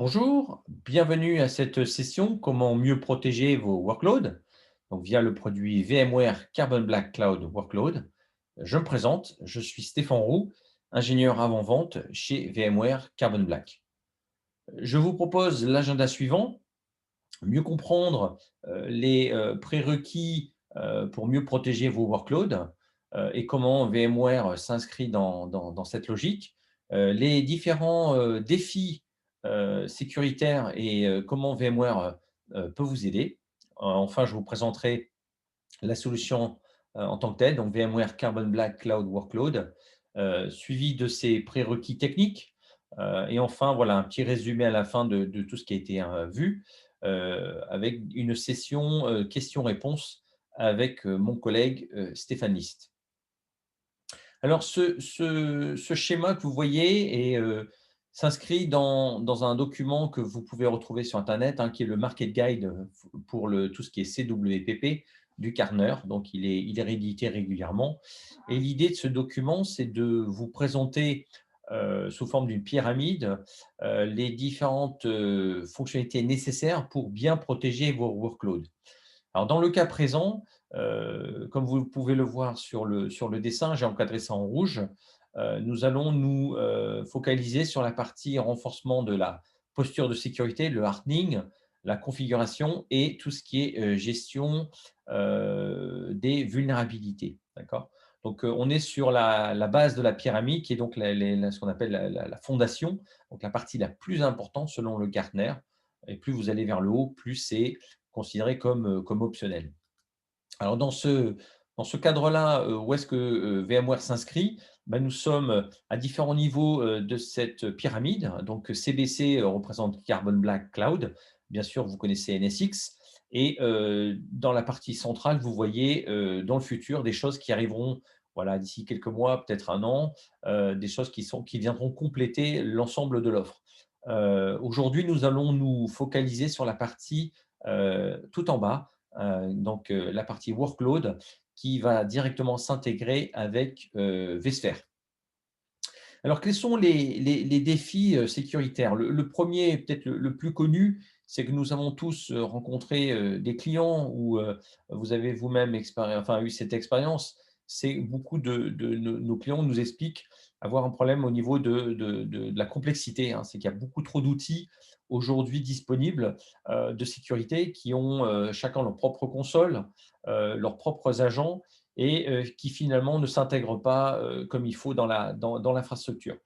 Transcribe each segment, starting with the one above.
Bonjour, bienvenue à cette session Comment mieux protéger vos workloads donc via le produit VMware Carbon Black Cloud Workload. Je me présente, je suis Stéphane Roux, ingénieur avant-vente chez VMware Carbon Black. Je vous propose l'agenda suivant, mieux comprendre les prérequis pour mieux protéger vos workloads et comment VMware s'inscrit dans cette logique, les différents défis sécuritaires et comment VMware peut vous aider. Enfin, je vous présenterai la solution en tant que telle, donc VMware Carbon Black Cloud Workload, suivi de ses prérequis techniques. Et enfin, voilà un petit résumé à la fin de tout ce qui a été vu, avec une session questions-réponses avec mon collègue Stéphane List. Alors, ce schéma que vous voyez s'inscrit dans un document que vous pouvez retrouver sur internet, hein, qui est le Market Guide pour tout ce qui est CWPP du Gartner. Donc, il est réédité régulièrement. Et l'idée de ce document, c'est de vous présenter sous forme d'une pyramide les différentes fonctionnalités nécessaires pour bien protéger vos workloads. Alors, dans le cas présent, comme vous pouvez le voir sur le dessin, j'ai encadré ça en rouge. Nous allons nous focaliser sur la partie renforcement de la posture de sécurité, le hardening, la configuration et tout ce qui est gestion des vulnérabilités. D'accord. Donc, on est sur la base de la pyramide, qui est donc ce qu'on appelle la fondation, donc la partie la plus importante selon le Gartner. Et plus vous allez vers le haut, plus c'est considéré comme optionnel. Alors dans ce cadre-là, où est-ce que VMware s'inscrit? Ben, nous sommes à différents niveaux de cette pyramide. Donc CBC représente Carbon Black Cloud. Bien sûr, vous connaissez NSX. Et dans la partie centrale, vous voyez dans le futur des choses qui arriveront voilà, d'ici quelques mois, peut-être un an, des choses qui viendront compléter l'ensemble de l'offre. Aujourd'hui, nous allons nous focaliser sur la partie tout en bas, donc la partie workload qui va directement s'intégrer avec vSphere. Alors, quels sont les défis sécuritaires? Le premier, peut-être le plus connu, c'est que nous avons tous rencontré des clients où vous avez vous-même eu cette expérience. C'est beaucoup de nos clients nous expliquent avoir un problème au niveau de la complexité, hein. C'est qu'il y a beaucoup trop d'outils aujourd'hui disponibles de sécurité qui ont chacun leur propre console, leurs propres agents et qui finalement ne s'intègrent pas comme il faut dans l'infrastructure.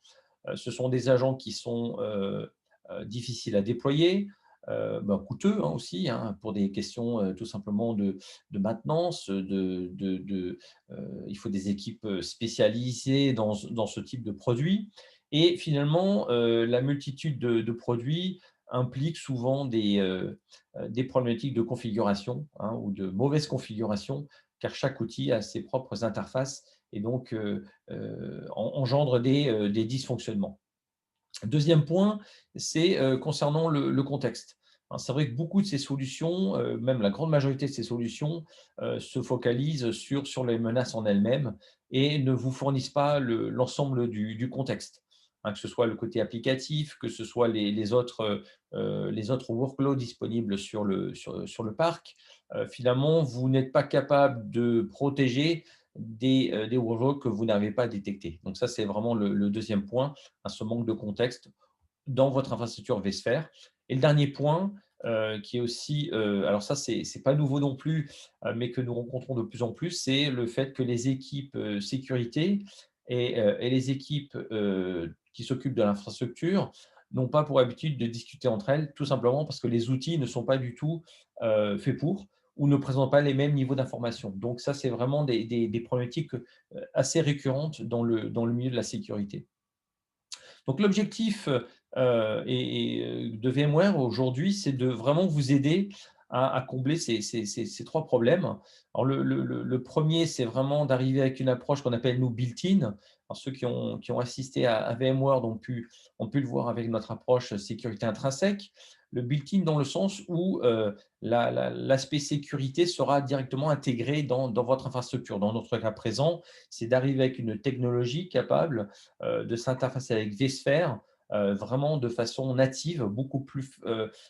Ce sont des agents qui sont difficiles à déployer, coûteux hein, aussi, hein, pour des questions tout simplement de maintenance. Il faut des équipes spécialisées dans ce type de produit. Et finalement, la multitude de produits implique souvent des problématiques de configuration hein, ou de mauvaise configuration car chaque outil a ses propres interfaces et donc engendre des dysfonctionnements. Deuxième point, c'est concernant le contexte. Hein, c'est vrai que beaucoup de ces solutions, même la grande majorité de ces solutions, se focalisent sur les menaces en elles-mêmes et ne vous fournissent pas l'ensemble du contexte. Hein, que ce soit le côté applicatif, que ce soit les autres workloads disponibles sur le parc. Finalement, vous n'êtes pas capable de protéger des workloads que vous n'avez pas détectés. Donc ça, c'est vraiment le deuxième point, hein, ce manque de contexte dans votre infrastructure vSphere. Et le dernier point, qui est aussi, alors ça, c'est pas nouveau non plus, mais que nous rencontrons de plus en plus, c'est le fait que les équipes sécurité et les équipes qui s'occupent de l'infrastructure n'ont pas pour habitude de discuter entre elles, tout simplement parce que les outils ne sont pas du tout faits pour ou ne présentent pas les mêmes niveaux d'information. Donc ça, c'est vraiment des problématiques assez récurrentes dans le milieu de la sécurité. Donc l'objectif de VMware aujourd'hui, c'est de vraiment vous aider à combler ces 3 problèmes. Alors le 1er, c'est vraiment d'arriver avec une approche qu'on appelle nous built-in. Alors ceux qui ont assisté à VMware ont pu le voir avec notre approche sécurité intrinsèque. Le built-in dans le sens où l'aspect sécurité sera directement intégré dans votre infrastructure. Dans notre cas présent, c'est d'arriver avec une technologie capable de s'interfacer avec vSphere vraiment de façon native, beaucoup plus,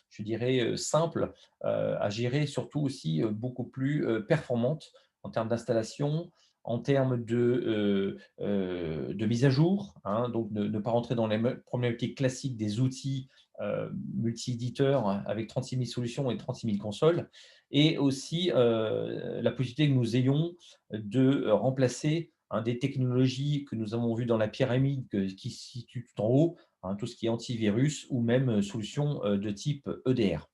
je dirais, simple à gérer, surtout aussi beaucoup plus performante en termes d'installation, en termes de mise à jour, hein, donc ne pas rentrer dans les problématiques classiques des outils multi-éditeurs avec 36 000 solutions et 36 000 consoles, et aussi la possibilité que nous ayons de remplacer des technologies que nous avons vues dans la pyramide qui se situe tout en haut, hein, tout ce qui est antivirus ou même solutions de type EDR.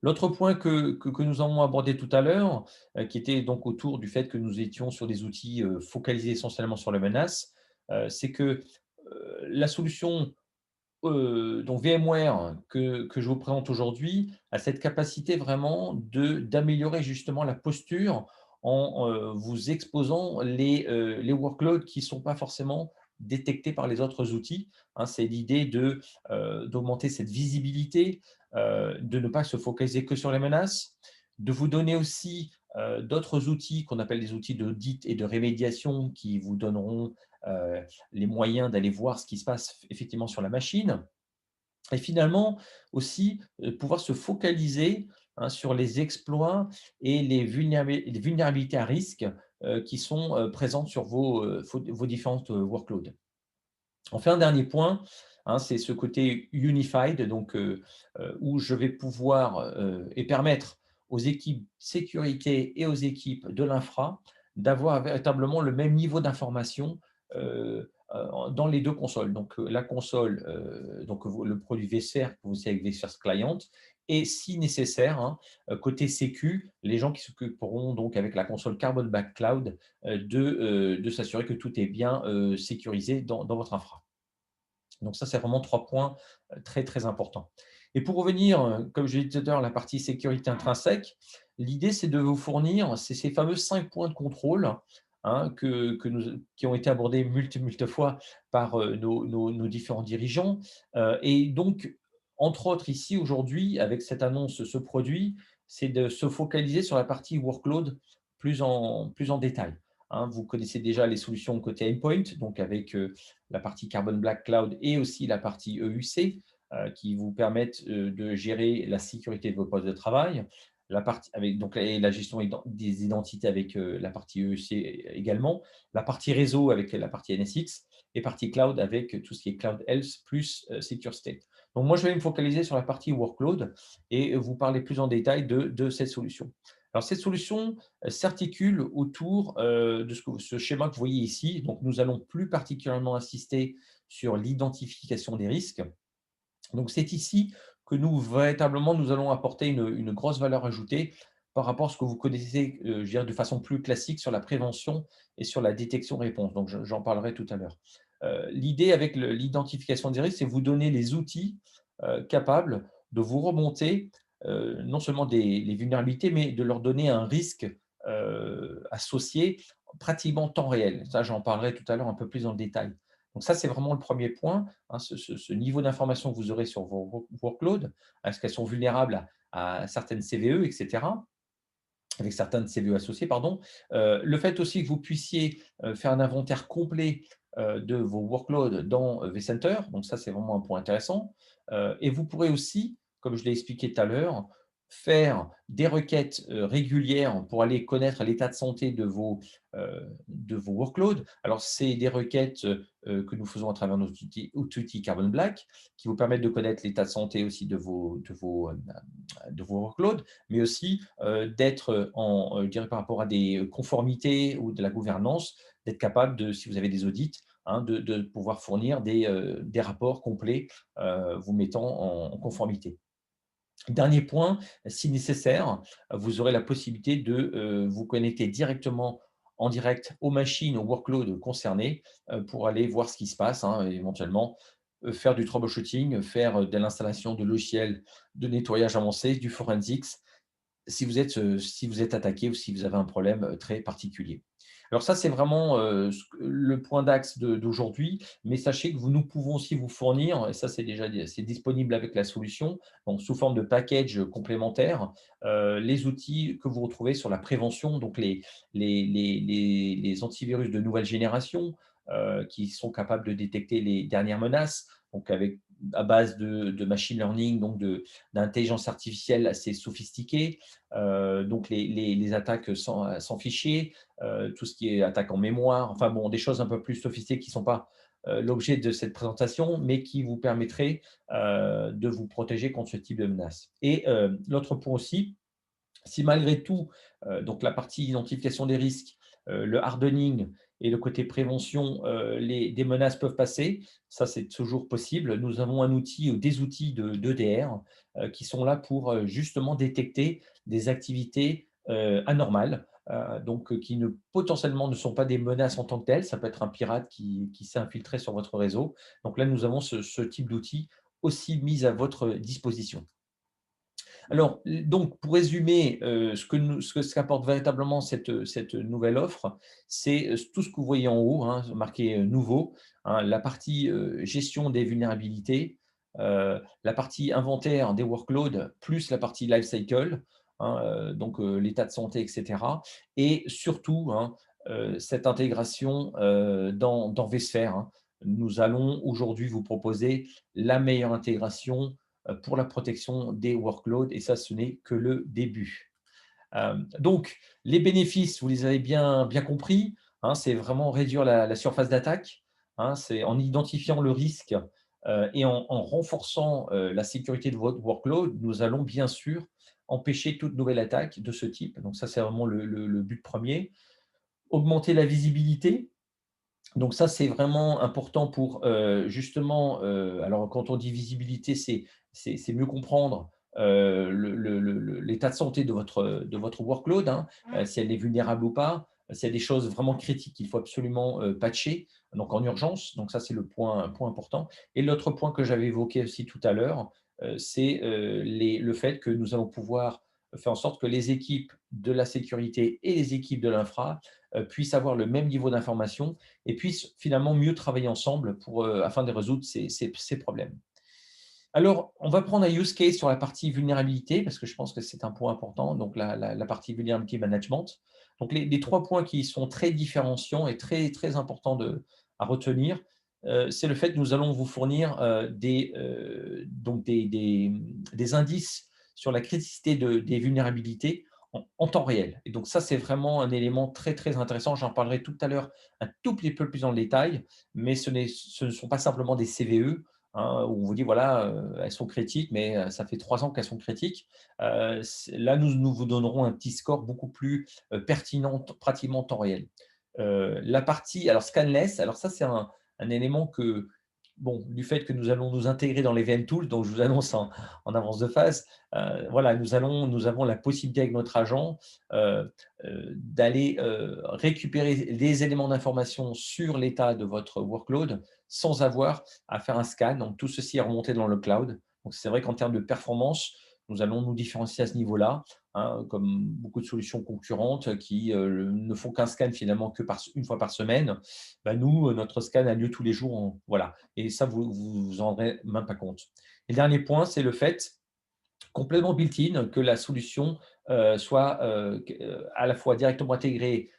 L'autre point que nous avons abordé tout à l'heure, qui était donc autour du fait que nous étions sur des outils focalisés essentiellement sur la menace, c'est que la solution donc VMware que je vous présente aujourd'hui a cette capacité vraiment d'améliorer justement la posture en vous exposant les workloads qui ne sont pas forcément détectés par les autres outils, hein. C'est l'idée d'augmenter cette visibilité, de ne pas se focaliser que sur les menaces, de vous donner aussi d'autres outils qu'on appelle des outils d'audit et de rémédiation qui vous donneront les moyens d'aller voir ce qui se passe effectivement sur la machine. Et finalement aussi, pouvoir se focaliser, hein, sur les exploits et les vulnérabilités à risque, qui sont, présentes sur vos différentes, workloads. Enfin, un dernier point, hein, c'est ce côté unified, donc où je vais pouvoir, et permettre aux équipes sécurité et aux équipes de l'infra d'avoir véritablement le même niveau d'information, dans les 2 consoles. Donc la console, donc le produit vSphere que vous savez avec vSphere Client, et si nécessaire, hein, côté sécu, les gens qui s'occuperont donc avec la console Carbon Black Cloud, de s'assurer que tout est bien, sécurisé dans votre infra. Donc ça, c'est vraiment 3 points très, très importants. Et pour revenir, comme je l'ai dit tout à l'heure, à la partie sécurité intrinsèque, l'idée, c'est de vous fournir ces fameux 5 points de contrôle, hein, qui ont été abordés multiples fois par nos différents dirigeants. Et donc, entre autres, ici, aujourd'hui, avec cette annonce, ce produit, c'est de se focaliser sur la partie workload plus en détail, hein. Vous connaissez déjà les solutions côté endpoint, donc avec la partie Carbon Black Cloud et aussi la partie EUC, qui vous permettent de gérer la sécurité de vos postes de travail. La partie avec donc et la gestion des identités avec la partie EUC également, la partie réseau avec la partie NSX et partie cloud avec tout ce qui est Cloud Health plus Secure State. Donc moi, je vais me focaliser sur la partie workload et vous parler plus en détail de cette solution. Alors cette solution s'articule autour de ce schéma que vous voyez ici. Donc nous allons plus particulièrement insister sur l'identification des risques. Donc c'est ici que nous, véritablement, nous allons apporter une grosse valeur ajoutée par rapport à ce que vous connaissez, je dirais de façon plus classique sur la prévention et sur la détection-réponse. Donc j'en parlerai tout à l'heure. L'idée avec l'identification des risques, c'est vous donner les outils capables de vous remonter non seulement les vulnérabilités, mais de leur donner un risque associé pratiquement en temps réel. Ça, j'en parlerai tout à l'heure un peu plus dans le détail. Donc ça, c'est vraiment le premier point, hein, ce niveau d'information que vous aurez sur vos workloads. Est-ce qu'elles sont vulnérables à certaines CVE, etc., avec certaines CVE associées, pardon. Le fait aussi que vous puissiez faire un inventaire complet de vos workloads dans vCenter, donc ça, c'est vraiment un point intéressant. Et vous pourrez aussi, comme je l'ai expliqué tout à l'heure, faire des requêtes régulières pour aller connaître l'état de santé de vos workloads. Alors, c'est des requêtes que nous faisons à travers notre outil Carbon Black, qui vous permettent de connaître l'état de santé aussi de vos workloads, mais aussi d'être je dirais par rapport à des conformités ou de la gouvernance, d'être capable de, si vous avez des audits, hein, de pouvoir fournir des rapports complets vous mettant en conformité. Dernier point, si nécessaire, vous aurez la possibilité de vous connecter directement en direct aux machines, aux workloads concernés pour aller voir ce qui se passe, hein, et éventuellement faire du troubleshooting, faire de l'installation de logiciels de nettoyage avancé, du forensics, si vous êtes attaqué ou si vous avez un problème très particulier. Alors ça, c'est vraiment le point d'axe d'aujourd'hui, mais sachez que nous pouvons aussi vous fournir, et ça c'est disponible avec la solution, donc sous forme de package complémentaire, les outils que vous retrouvez sur la prévention, donc les antivirus de nouvelle génération qui sont capables de détecter les dernières menaces, donc à base de machine learning, donc d'intelligence artificielle assez sophistiquée, donc les attaques sans fichier, tout ce qui est attaque en mémoire, enfin bon, des choses un peu plus sophistiquées qui ne sont pas l'objet de cette présentation, mais qui vous permettraient de vous protéger contre ce type de menace. Et l'autre point aussi, si malgré tout, donc la partie identification des risques, le hardening et le côté prévention, des menaces peuvent passer, ça c'est toujours possible. Nous avons un outil ou des outils d'EDR qui sont là pour justement détecter des activités anormales, donc qui potentiellement ne sont pas des menaces en tant que telles. Ça peut être un pirate qui s'est infiltré sur votre réseau. Donc là, nous avons ce type d'outil aussi mis à votre disposition. Alors, donc, pour résumer, ce qu'apporte véritablement cette nouvelle offre, c'est tout ce que vous voyez en haut, hein, marqué nouveau, hein, la partie gestion des vulnérabilités, la partie inventaire des workloads, plus la partie life cycle, hein, donc l'état de santé, etc. Et surtout, hein, cette intégration dans vSphere, hein. Nous allons aujourd'hui vous proposer la meilleure intégration pour la protection des workloads et ça, ce n'est que le début. Donc, les bénéfices, vous les avez bien compris, hein, c'est vraiment réduire la surface d'attaque, hein, c'est en identifiant le risque et en renforçant la sécurité de votre workload, nous allons bien sûr empêcher toute nouvelle attaque de ce type. Donc ça, c'est vraiment le but premier. Augmenter la visibilité, donc ça, c'est vraiment important pour justement, alors quand on dit visibilité, c'est mieux comprendre l'état de santé de votre workload, hein, si elle est vulnérable ou pas, s'il y a des choses vraiment critiques qu'il faut absolument patcher, donc en urgence. Donc ça, c'est le point important. Et l'autre point que j'avais évoqué aussi tout à l'heure, c'est le fait que nous allons pouvoir faire en sorte que les équipes de la sécurité et les équipes de l'infra puissent avoir le même niveau d'information et puissent finalement mieux travailler ensemble afin de résoudre ces problèmes. Alors, on va prendre un use case sur la partie vulnérabilité, parce que je pense que c'est un point important, donc la partie vulnerability management. Donc, les trois points qui sont très différenciants et très, très importants à retenir, c'est le fait que nous allons vous fournir donc des indices sur la criticité des vulnérabilités en temps réel. Et donc ça, c'est vraiment un élément très, très intéressant. J'en parlerai tout à l'heure un tout petit peu plus dans le détail, mais ce ne sont pas simplement des CVE, hein, où on vous dit, voilà, elles sont critiques, mais ça fait 3 ans qu'elles sont critiques. Là, nous vous donnerons un petit score beaucoup plus pertinent, pratiquement en temps réel. La partie, alors scanless, alors ça, c'est un élément bon, du fait que nous allons nous intégrer dans les VM Tools, donc je vous annonce en avance de phase, voilà, nous avons la possibilité avec notre agent d'aller récupérer des éléments d'information sur l'état de votre workload sans avoir à faire un scan. Donc, tout ceci est remonté dans le cloud. Donc, c'est vrai qu'en termes de performance, nous allons nous différencier à ce niveau-là, hein, comme beaucoup de solutions concurrentes qui ne font qu'un scan finalement que une fois par semaine. Ben, nous, notre scan a lieu tous les jours. Voilà. Et ça, vous ne vous en rendrez même pas compte. Et le dernier point, c'est le fait complètement built-in, que la solution soit à la fois directement intégrée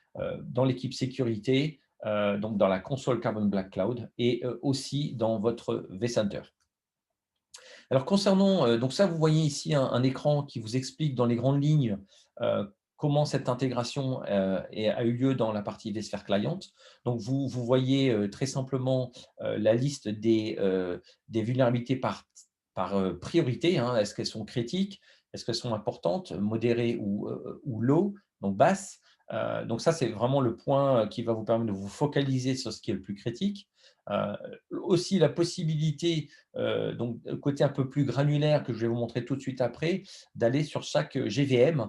dans l'équipe sécurité, donc dans la console Carbon Black Cloud et aussi dans votre vCenter. Alors concernant, donc ça, vous voyez ici un écran qui vous explique dans les grandes lignes comment cette intégration a eu lieu dans la partie vSphere Client. Donc vous voyez très simplement la liste des vulnérabilités par priorité, hein. Est-ce qu'elles sont critiques? Est-ce qu'elles sont importantes, modérées ou low, donc basses? Donc ça, c'est vraiment le point qui va vous permettre de vous focaliser sur ce qui est le plus critique. Euh, Aussi la possibilité, donc côté un peu plus granulaire que je vais vous montrer tout de suite après, d'aller sur chaque GVM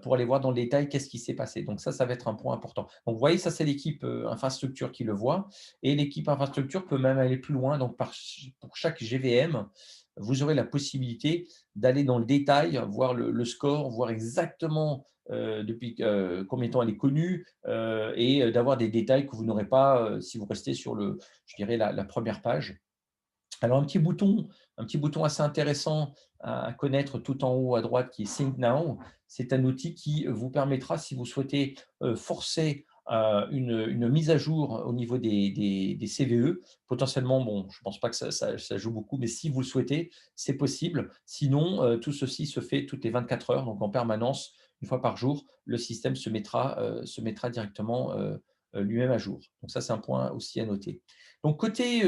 pour aller voir dans le détail qu'est-ce qui s'est passé. Donc ça va être un point important. Donc vous voyez, ça c'est l'équipe infrastructure qui le voit et l'équipe infrastructure peut même aller plus loin. Donc pour chaque GVM, vous aurez la possibilité d'aller dans le détail, voir le score, voir exactement depuis combien de temps elle est connue et d'avoir des détails que vous n'aurez pas si vous restez sur je dirais, la première page. Alors, un petit bouton assez intéressant à connaître tout en haut à droite qui est Sync Now. C'est un outil qui vous permettra, si vous souhaitez forcer une mise à jour au niveau des CVE. Potentiellement, bon, je ne pense pas que ça joue beaucoup, mais si vous le souhaitez, c'est possible. Sinon, tout ceci se fait toutes les 24 heures, donc en permanence, une fois par jour, le système se mettra directement lui-même à jour. Donc ça, c'est un point aussi à noter. Donc côté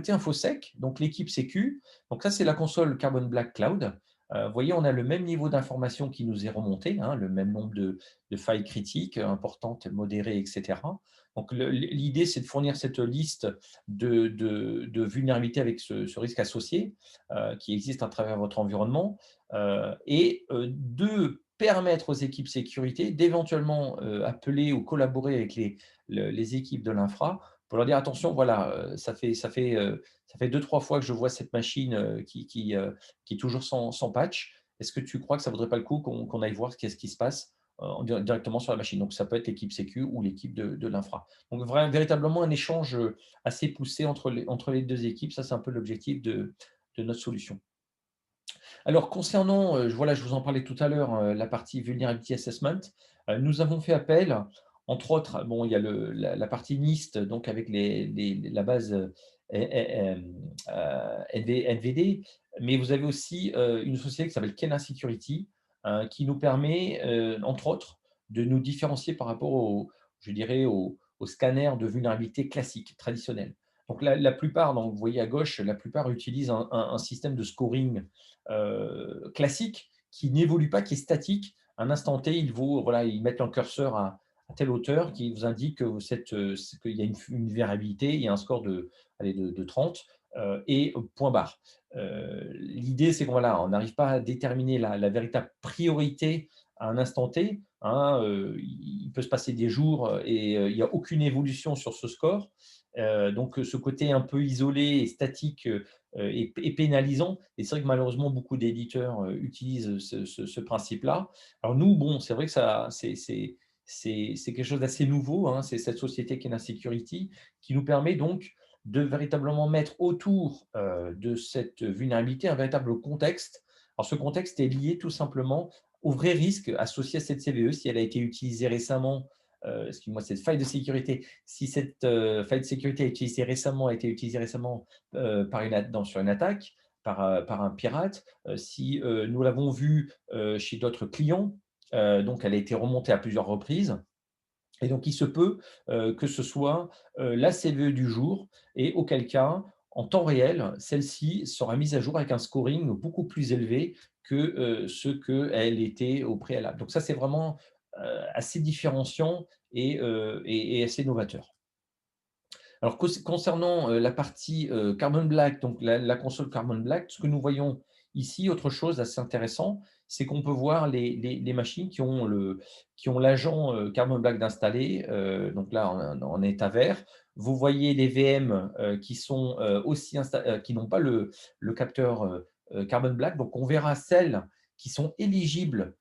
InfoSec, donc l'équipe Sécu, donc ça, c'est la console Carbon Black Cloud. Vous voyez, on a le même niveau d'information qui nous est remonté, hein, le même nombre de failles critiques importantes, modérées, etc. Donc l'idée, c'est de fournir cette liste de vulnérabilités avec ce risque associé qui existe à travers votre environnement et de permettre aux équipes sécurité d'éventuellement appeler ou collaborer avec les équipes de l'infra pour leur dire attention, voilà, ça fait 2-3 fois que je vois cette machine qui est toujours sans patch. Est-ce que tu crois que ça ne vaudrait pas le coup qu'on aille voir qu'est-ce qui se passe directement sur la machine? Donc, ça peut être l'équipe sécu ou l'équipe de l'infra. Donc, véritablement un échange assez poussé entre les deux équipes. Ça, c'est un peu l'objectif de notre solution. Alors, concernant, voilà, je vous en parlais tout à l'heure, la partie vulnerability assessment, nous avons fait appel, entre autres, bon, il y a la partie NIST, donc avec la base NVD, mais vous avez aussi une société qui s'appelle Kena Security, qui nous permet, entre autres, de nous différencier par rapport je dirais, aux scanners de vulnérabilité classiques, traditionnels. Donc, la plupart, donc, vous voyez à gauche, la plupart utilisent un système de scoring classique qui n'évolue pas, qui est statique. À un instant T, voilà, ils mettent leur curseur à telle hauteur qui vous indique qu'il y a une vulnérabilité, il y a un score de 30 et point barre. L'idée, c'est qu'on voilà, on n'arrive pas à déterminer la véritable priorité à un instant T. Hein, il peut se passer des jours et il n'y a aucune évolution sur ce score. Donc, ce côté un peu isolé et statique est pénalisant. Et c'est vrai que malheureusement, beaucoup d'éditeurs utilisent ce principe-là. Alors nous, bon, c'est vrai que c'est quelque chose d'assez nouveau. Hein. C'est cette société Kena Security qui nous permet donc de véritablement mettre autour de cette vulnérabilité un véritable contexte. Alors ce contexte est lié tout simplement au vrai risque associé à cette CVE si elle a été utilisée récemment. Excuse-moi, cette faille de sécurité, si cette faille de sécurité a été utilisée récemment sur une attaque par un pirate, si nous l'avons vu chez d'autres clients, donc elle a été remontée à plusieurs reprises. Et donc, il se peut que ce soit la CVE du jour et auquel cas, en temps réel, celle-ci sera mise à jour avec un scoring beaucoup plus élevé que ce qu'elle était au préalable. Donc ça, c'est vraiment assez différenciant et assez novateur. Alors, concernant la partie Carbon Black, donc la console Carbon Black, ce que nous voyons ici, autre chose assez intéressant, c'est qu'on peut voir les machines qui ont l'agent Carbon Black d'installer. Donc là, en état vert. Vous voyez les VM qui sont qui n'ont pas le capteur Carbon Black. Donc, on verra celles qui sont éligibles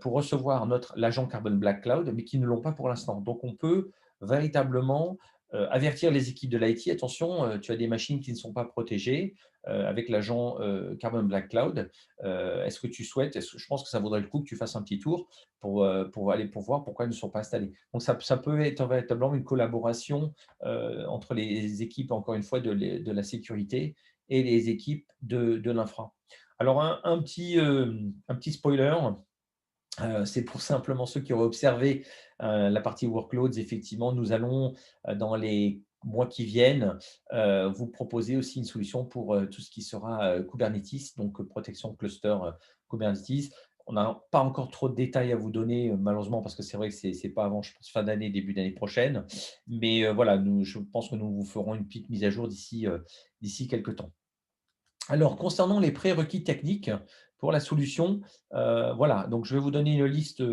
pour recevoir l'agent Carbon Black Cloud, mais qui ne l'ont pas pour l'instant. Donc, on peut véritablement avertir les équipes de l'IT, attention, tu as des machines qui ne sont pas protégées avec l'agent Carbon Black Cloud. Est-ce que tu souhaites, je pense que ça vaudrait le coup que tu fasses un petit tour pour aller pour voir pourquoi elles ne sont pas installées. Donc, ça peut être véritablement une collaboration entre les équipes, encore une fois, de la sécurité et les équipes de l'infra. Alors, un petit spoiler, c'est pour simplement ceux qui auraient observé la partie workloads. Effectivement, nous allons, dans les mois qui viennent, vous proposer aussi une solution pour tout ce qui sera Kubernetes, donc protection cluster Kubernetes. On n'a pas encore trop de détails à vous donner, malheureusement, parce que c'est vrai que ce n'est pas avant, je pense, fin d'année, début d'année prochaine. Mais voilà, je pense que nous vous ferons une petite mise à jour d'ici quelques temps. Alors, concernant les prérequis techniques pour la solution, voilà, donc je vais vous donner une liste,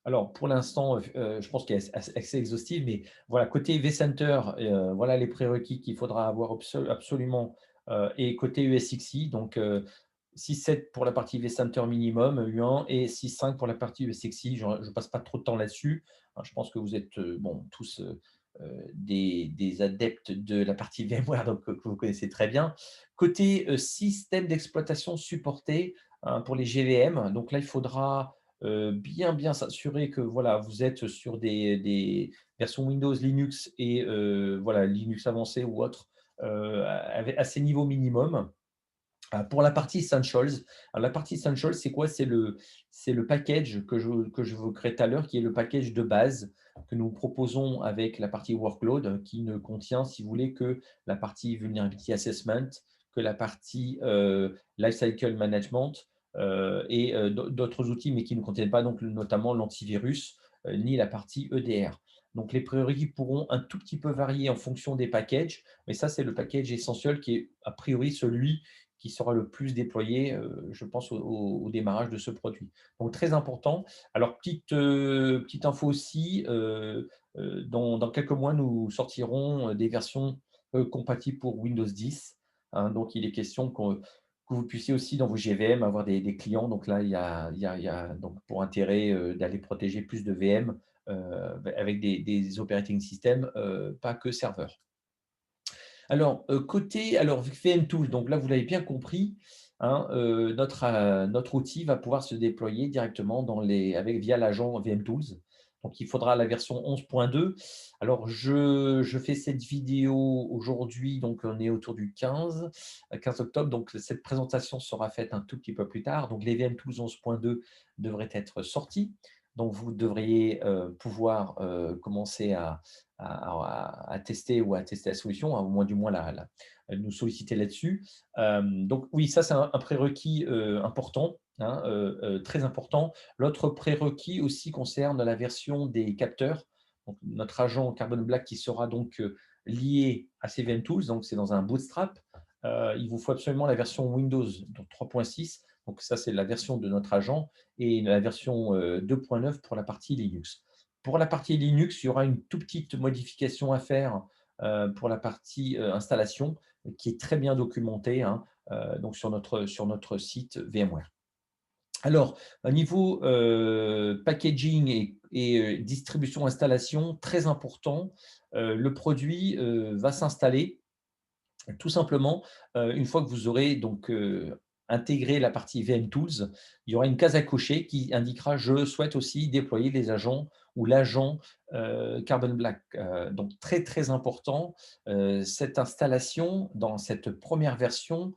alors pour l'instant, je pense qu'elle est assez exhaustive, mais voilà, côté vCenter, voilà les prérequis qu'il faudra avoir absolument, et côté ESXi, donc 6.7 pour la partie vCenter minimum, U1 et 6.5 pour la partie ESXi. Je ne passe pas trop de temps là-dessus. Hein, je pense que vous êtes bon, tous des adeptes de la partie VMware, donc, que vous connaissez très bien. Côté système d'exploitation supporté hein, pour les GVM, donc là, il faudra bien s'assurer que voilà, vous êtes sur des versions Windows, Linux et voilà, Linux avancé ou autre, avec à ces niveaux minimum. Pour la partie Essentials, alors la partie Essentials, c'est quoi? C'est le package que je vous crée tout à l'heure, qui est le package de base que nous proposons avec la partie Workload, qui ne contient, si vous voulez, que la partie Vulnerability Assessment, que la partie, Lifecycle Management, et d'autres outils, mais qui ne contiennent pas donc notamment l'antivirus, ni la partie EDR. Donc les priorités pourront un tout petit peu varier en fonction des packages, mais ça, c'est le package essentiel qui est a priori celui qui sera le plus déployé, je pense, au démarrage de ce produit. Donc très important. Alors petite info aussi, dans quelques mois, nous sortirons, des versions, compatibles pour Windows 10, hein. Donc il est question que vous puissiez aussi dans vos GVM avoir des clients. Donc là, il y a donc pour intérêt, d'aller protéger plus de VM, avec des operating systems, pas que serveurs. Alors, côté alors VMTools, donc là, vous l'avez bien compris, hein, notre outil va pouvoir se déployer directement via l'agent VMTools. Donc il faudra la version 11.2. Alors je fais cette vidéo aujourd'hui, donc on est autour du 15 octobre, donc cette présentation sera faite un tout petit peu plus tard. Donc les VMTools 11.2 devraient être sortis. Donc vous devriez, pouvoir, commencer à tester ou à tester la solution, hein, au moins du moins nous solliciter là-dessus. Donc oui, ça c'est un prérequis important, hein, très important. L'autre prérequis aussi concerne la version des capteurs. Donc, notre agent Carbon Black qui sera donc lié à ces VMTools, donc c'est dans un bootstrap. Il vous faut absolument la version Windows donc 3.6. Donc ça, c'est la version de notre agent et la version 2.9 pour la partie Linux. Pour la partie Linux, il y aura une toute petite modification à faire pour la partie installation qui est très bien documentée, hein, donc sur notre site VMware. Alors, au niveau packaging et distribution installation, très important, le produit va s'installer tout simplement, une fois que vous aurez donc, intégré la partie VMTools, il y aura une case à cocher qui indiquera: «Je souhaite aussi déployer les agents ou l'agent, Carbon Black». Donc très, très important, cette installation dans cette première version,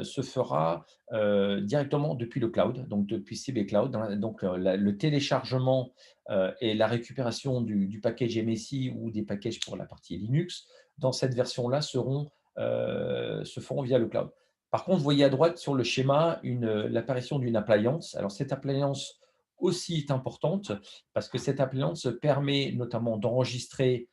se fera, directement depuis le cloud, donc depuis CB Cloud, hein. Donc, le téléchargement, et la récupération du package MSI ou des packages pour la partie Linux, dans cette version-là se feront via le cloud. Par contre, vous voyez à droite sur le schéma l'apparition d'une appliance. Alors cette appliance aussi est importante parce que cette appliance permet notamment d'enregistrer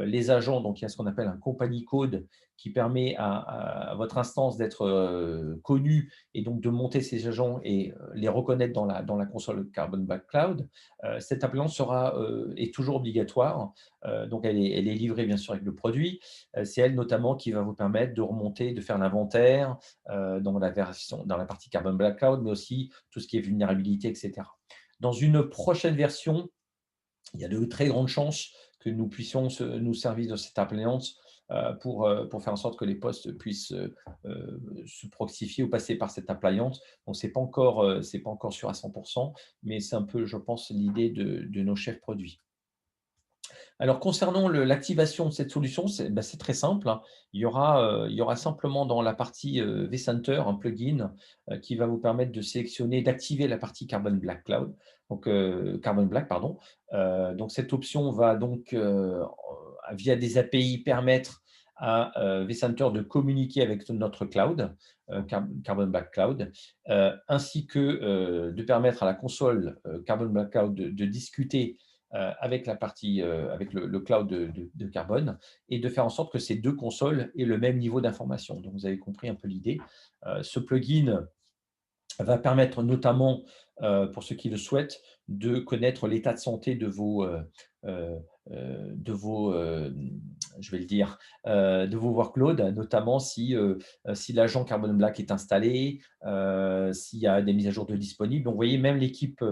les agents. Donc il y a ce qu'on appelle un company code qui permet à votre instance d'être connue et donc de monter ces agents et les reconnaître dans la console Carbon Black Cloud. Cette appliance est toujours obligatoire. Donc elle est livrée bien sûr avec le produit. C'est elle notamment qui va vous permettre de remonter, de faire l'inventaire dans la partie Carbon Black Cloud, mais aussi tout ce qui est vulnérabilité, etc. Dans une prochaine version, il y a de très grandes chances que nous puissions nous servir de cette appliance pour faire en sorte que les postes puissent se proxifier ou passer par cette appliance. Donc, c'est pas encore sûr à 100%, mais c'est un peu, je pense, l'idée de nos chefs produits. Alors concernant l'activation de cette solution, c'est très simple, hein. Il y aura simplement dans la partie, vCenter un plugin, qui va vous permettre de sélectionner, d'activer la partie Carbon Black Cloud, donc Carbon Black pardon. Donc cette option va donc, via des API permettre à, vCenter de communiquer avec notre cloud, Carbon Black Cloud, ainsi que, de permettre à la console, Carbon Black Cloud de discuter avec avec le cloud de Carbone et de faire en sorte que ces 2 consoles aient le même niveau d'information. Donc vous avez compris un peu l'idée. Ce plugin va permettre notamment, pour ceux qui le souhaitent, de connaître l'état de santé heu je vais le dire, de vos workloads, notamment si l'agent Carbon Black est installé, s'il y a des mises à jour de disponibles. Donc vous voyez, même l'équipe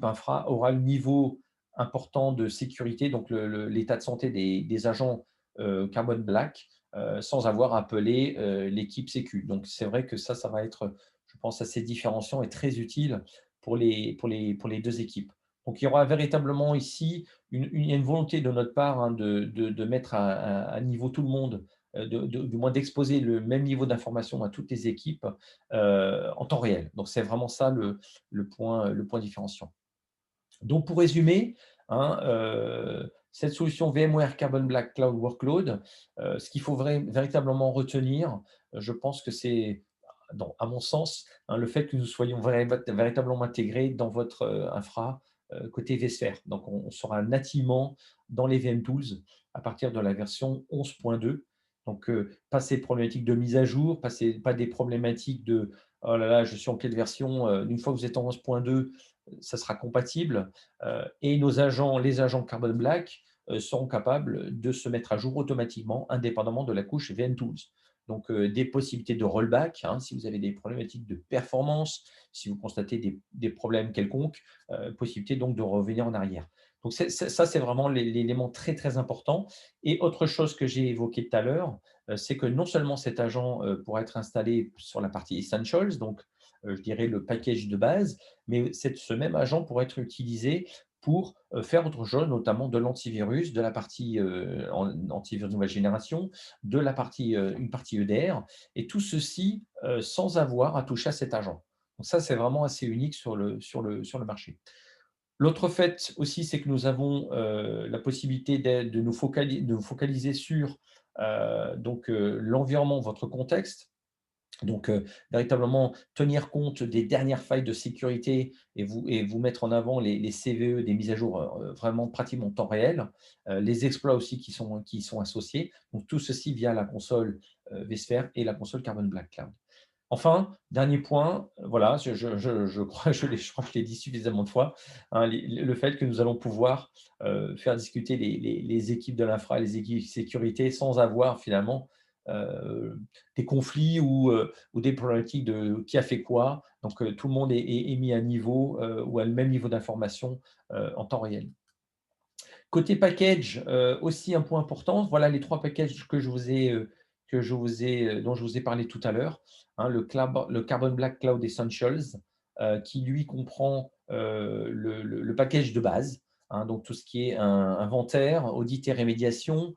infra aura le niveau important de sécurité, donc l'état de santé des agents, Carbon Black, sans avoir à appeler, l'équipe sécu. Donc c'est vrai que ça va être, je pense, assez différenciant et très utile pour les 2 équipes. Donc il y aura véritablement ici il y a une volonté de notre part, hein, de mettre à niveau tout le monde, du moins d'exposer le même niveau d'information à toutes les équipes, en temps réel. Donc c'est vraiment ça le point différenciant. Donc pour résumer, hein, cette solution VMware Carbon Black Cloud Workload, ce qu'il faut véritablement retenir, je pense que c'est, à mon sens, hein, le fait que nous soyons véritablement intégrés dans votre infra côté vSphere. Donc on sera nativement dans les VM Tools à partir de la version 11.2. Donc pas ces problématiques de mise à jour, pas des problématiques de oh là là, je suis en quelle version. Une fois que vous êtes en 11.2, ça sera compatible, et les agents Carbon Black seront capables de se mettre à jour automatiquement, indépendamment de la couche VM Tools. Donc, des possibilités de rollback, hein, si vous avez des problématiques de performance, si vous constatez des problèmes quelconques, possibilité donc de revenir en arrière. Donc, ça, c'est vraiment l'élément très, très important. Et autre chose que j'ai évoqué tout à l'heure, c'est que non seulement cet agent pourra être installé sur la partie Essentials, donc je dirais le package de base, mais ce même agent pourrait être utilisé pour faire autre chose, notamment de l'antivirus, de la partie antivirus nouvelle génération, une partie EDR, et tout ceci sans avoir à toucher à cet agent. Donc ça, c'est vraiment assez unique sur le marché. L'autre fait aussi, c'est que nous avons la possibilité de nous focaliser sur l'environnement, votre contexte. Donc, véritablement tenir compte des dernières failles de sécurité et vous mettre en avant les CVE des mises à jour, vraiment pratiquement en temps réel, les exploits aussi qui sont associés. Donc tout ceci via la console, vSphere et la console Carbon Black Cloud. Enfin, dernier point, voilà, je crois que je l'ai dit suffisamment de fois, hein, le fait que nous allons pouvoir, faire discuter les équipes de l'infra et les équipes sécurité sans avoir finalement, heu, des conflits ou des problématiques de qui a fait quoi. Donc, tout le monde est mis à niveau, ou à le même niveau d'information, en temps réel. Côté package, aussi un point important, voilà les 3 packages dont je vous ai parlé tout à l'heure, hein, le Carbon Black Cloud Essentials, qui lui comprend, le package de base, hein, donc tout ce qui est inventaire, audit et rémédiation,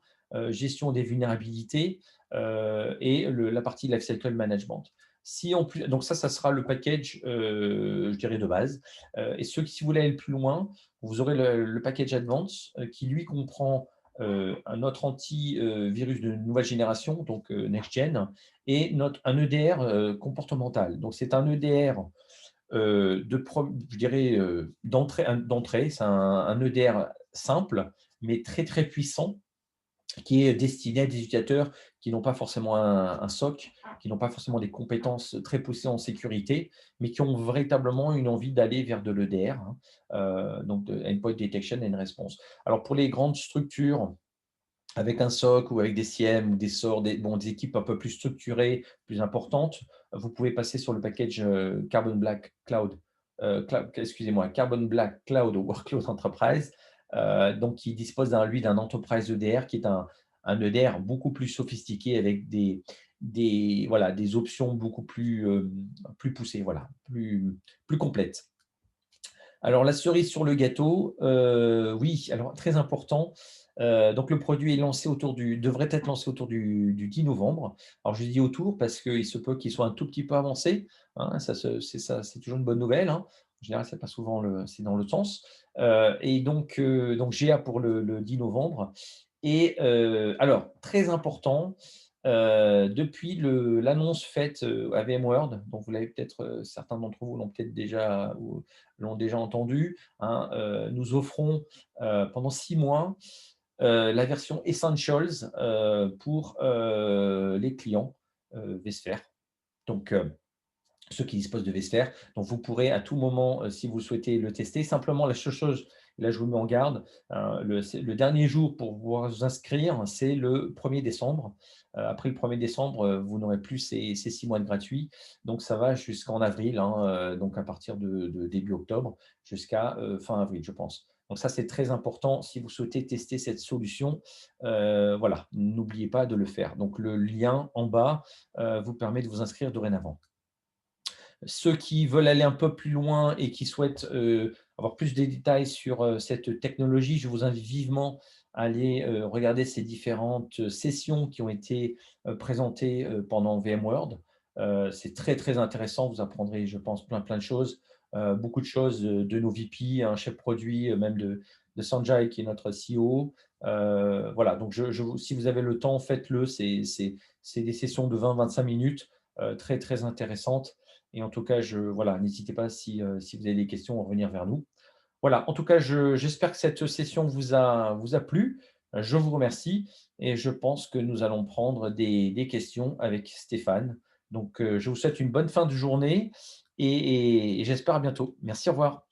gestion des vulnérabilités, et la partie lifecycle management. Si en plus donc ça sera le package, je dirais de base, si vous voulez aller plus loin, vous aurez le package Advance qui, lui, comprend un autre antivirus de nouvelle génération, donc Next Gen, et un EDR comportemental. Donc, c'est un EDR je dirais d'entrée. C'est un EDR simple, mais très, très puissant, qui est destiné à des utilisateurs qui n'ont pas forcément un SOC, qui n'ont pas forcément des compétences très poussées en sécurité, mais qui ont véritablement une envie d'aller vers de l'EDR, hein, donc de Endpoint Detection and Response. Alors pour les grandes structures, avec un SOC ou avec des CIEM ou des SOR, des équipes un peu plus structurées, plus importantes, vous pouvez passer sur le package Carbon Black Cloud, excusez-moi, Carbon Black Cloud Workload Enterprise, donc qui dispose d'un Enterprise EDR qui est un EDR beaucoup plus sophistiqué avec voilà, des options beaucoup plus poussées, voilà, plus complètes. Alors la cerise sur le gâteau, oui, alors très important, donc le produit devrait être lancé autour du 10 novembre. Alors je dis autour parce qu'il se peut qu'il soit un tout petit peu avancé, hein, c'est toujours une bonne nouvelle, hein. En général, c'est pas souvent c'est dans l'autre sens, et donc GA pour le 10 novembre. Et alors très important, depuis l'annonce faite, à VMworld, dont vous l'avez peut-être, certains d'entre vous l'ont peut-être déjà ou l'ont déjà entendu, hein, nous offrons, pendant 6 mois, la version Essentials, pour, les clients, vSphere. Donc, ceux qui disposent de vSphere. Donc, vous pourrez à tout moment, si vous souhaitez le tester. Simplement, la seule chose, là, je vous mets en garde, le dernier jour pour pouvoir vous inscrire, c'est le 1er décembre. Après le 1er décembre, vous n'aurez plus ces 6 mois de gratuit. Donc, ça va jusqu'en avril, hein, donc à partir de début octobre jusqu'à fin avril, je pense. Donc, ça, c'est très important si vous souhaitez tester cette solution. Voilà, n'oubliez pas de le faire. Donc, le lien en bas vous permet de vous inscrire dorénavant. Ceux qui veulent aller un peu plus loin et qui souhaitent avoir plus de détails sur cette technologie, je vous invite vivement à aller regarder ces différentes sessions qui ont été présentées pendant VMworld. C'est très, très intéressant. Vous apprendrez, je pense, plein de choses. Beaucoup de choses de nos VP, un chef produit, même de Sanjay, qui est notre CEO. Voilà, donc si vous avez le temps, faites-le. C'est des sessions de 20-25 minutes, très, très intéressantes. Et en tout cas, voilà, n'hésitez pas si vous avez des questions à revenir vers nous. Voilà, en tout cas, j'espère que cette session vous a plu. Je vous remercie et je pense que nous allons prendre des questions avec Stéphane. Donc, je vous souhaite une bonne fin de journée et j'espère à bientôt. Merci, au revoir.